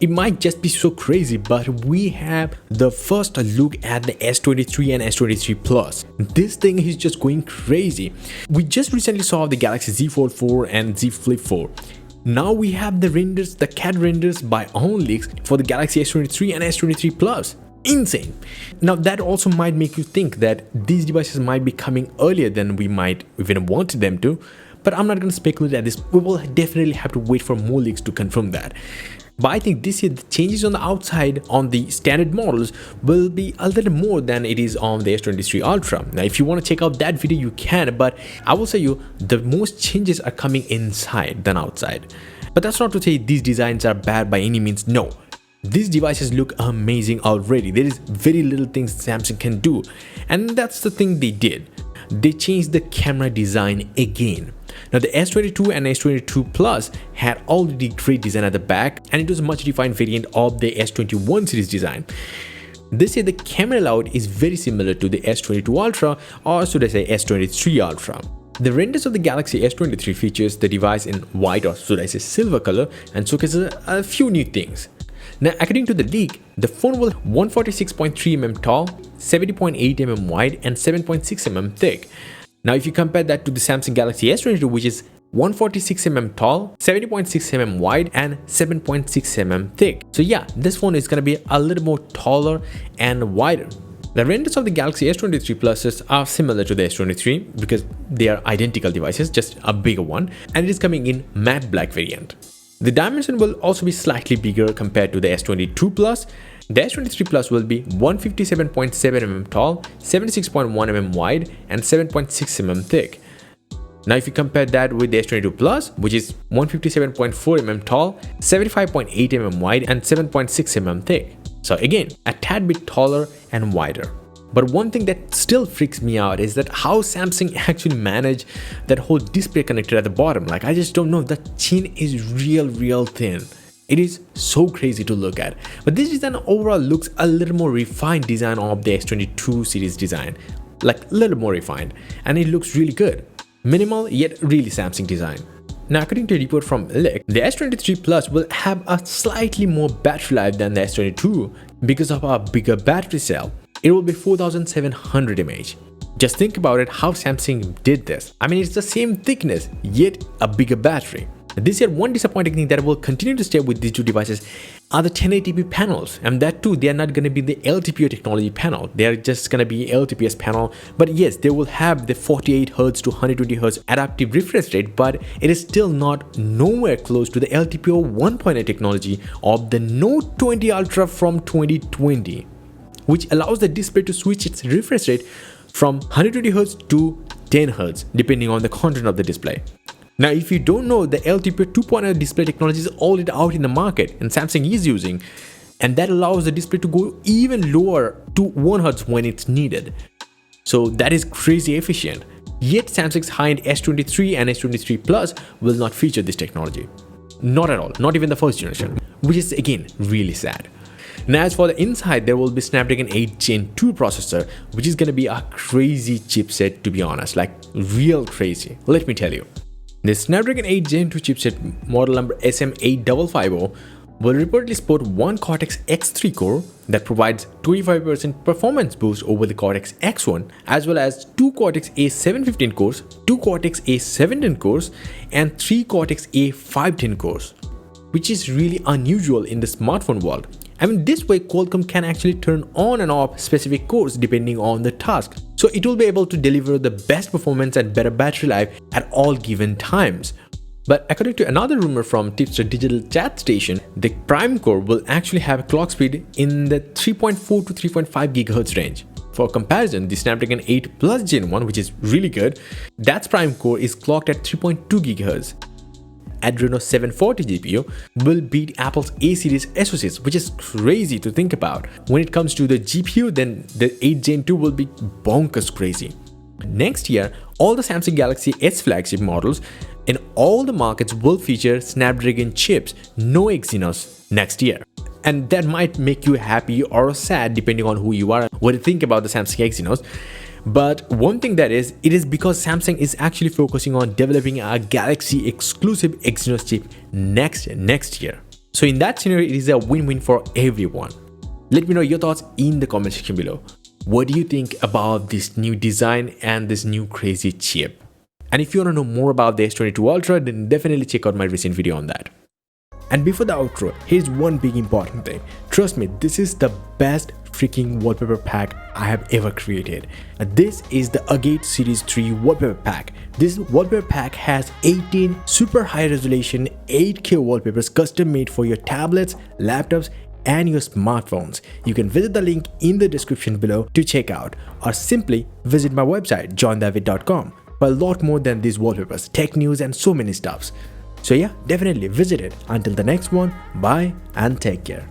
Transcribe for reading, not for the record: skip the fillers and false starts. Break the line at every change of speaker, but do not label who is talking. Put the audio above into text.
It might just be so crazy, but we have the first look at the S23 and S23 Plus. This thing is just going crazy. We just recently saw the Galaxy Z Fold 4 and Z Flip 4. Now we have the renders, the CAD renders by OnLeaks for the Galaxy S23 and S23 Plus. Insane. Now that also might make you think that these devices might be coming earlier than we might even want them to, but I'm not going to speculate at this. We will definitely have to wait for more leaks to confirm that. But I think this year the changes on the outside on the standard models will be a little more than it is on the S23 Ultra. Now if you want to check out that video, you can, but I will say you the most changes are coming inside than outside. But that's not to say these designs are bad by any means. No, these devices look amazing already. There is very little things Samsung can do, and that's the thing they did. They changed the camera design again. Now the S22 and S22 Plus had already great design at the back, and it was a much refined variant of the S21 series design. This year the camera layout is very similar to the S22 Ultra, or should I say S23 Ultra. The renders of the Galaxy S23 features the device in white, or should I say silver color, and showcases a few new things. Now according to the leak, the phone will 146.3mm tall, 70.8mm wide and 7.6mm thick. Now if you compare that to the Samsung Galaxy S22, which is 146mm tall, 70.6mm wide and 7.6mm thick. So yeah, this phone is going to be a little more taller and wider. The renders of the Galaxy S23 Pluses are similar to the S23 because they are identical devices, just a bigger one, and it is coming in matte black variant. The dimension will also be slightly bigger compared to the S22 Plus. The S23 Plus will be 157.7mm tall, 76.1mm wide and 7.6mm thick. Now if you compare that with the S22 Plus, which is 157.4mm tall, 75.8mm wide and 7.6mm thick. So again, a tad bit taller and wider. But one thing that still freaks me out is that how Samsung actually managed that whole display connector at the bottom. Like, I just don't know, the chin is real thin. It is so crazy to look at. But this design overall looks a little more refined design of the S22 series design. Like a little more refined, and it looks really good. Minimal yet really Samsung design. Now according to a report from Elec, the S23 Plus will have a slightly more battery life than the S22 because of a bigger battery cell. It will be 4700 mAh. Just think about it, how Samsung did this. I mean, it's the same thickness, yet a bigger battery. This year, one disappointing thing that will continue to stay with these two devices are the 1080p panels, and that too, they are not going to be the LTPO technology panel. They are just going to be LTPS panel. But yes, they will have the 48Hz to 120Hz adaptive refresh rate, but it is still not nowhere close to the LTPO 1.8 technology of the Note 20 Ultra from 2020, which allows the display to switch its refresh rate from 120Hz to 10Hz depending on the content of the display. Now, if you don't know, the LTPO 2.0 display technology is already out in the market and Samsung is using, and that allows the display to go even lower to 1 Hz when it's needed. So that is crazy efficient. Yet Samsung's high-end S23 and S23 Plus will not feature this technology. Not at all, not even the first generation, which is again really sad. Now as for the inside, there will be Snapdragon 8 Gen 2 processor, which is going to be a crazy chipset, to be honest, like real crazy. Let me tell you. The Snapdragon 8 Gen 2 chipset, model number SM8550, will reportedly sport one Cortex-X3 core that provides 25% performance boost over the Cortex-X1, as well as two Cortex-A715 cores, two Cortex-A710 cores, and three Cortex-A510 cores, which is really unusual in the smartphone world. I mean, this way Qualcomm can actually turn on and off specific cores depending on the task. So it will be able to deliver the best performance and better battery life at all given times. But according to another rumor from Tipster Digital Chat Station, the Prime core will actually have a clock speed in the 3.4 to 3.5 GHz range. For comparison, the Snapdragon 8 Plus Gen 1, which is really good, that's Prime core is clocked at 3.2 GHz. Adreno 740 GPU will beat Apple's A series SoCs, which is crazy to think about. When it comes to the GPU, then the 8 Gen 2 will be bonkers crazy. Next year, all the Samsung Galaxy S flagship models in all the markets will feature Snapdragon chips, no Exynos next year. And that might make you happy or sad depending on who you are, what you think about the Samsung Exynos. But one thing that is, it is because Samsung is actually focusing on developing a Galaxy exclusive Exynos chip next year. So in that scenario, it is a win-win for everyone. Let me know your thoughts in the comment section below. What do you think about this new design and this new crazy chip? And if you want to know more about the S22 Ultra, then definitely check out my recent video on that. And before the outro, here's one big important thing. Trust me, this is the best freaking wallpaper pack I have ever created. This is the Agate Series 3 wallpaper pack. This wallpaper pack has 18 super high resolution 8K wallpapers custom made for your tablets, laptops, and your smartphones. You can visit the link in the description below to check out, or simply visit my website johndavid.com for a lot more than these wallpapers, tech news, and so many stuffs. So yeah, definitely visit it. Until the next one, bye and take care.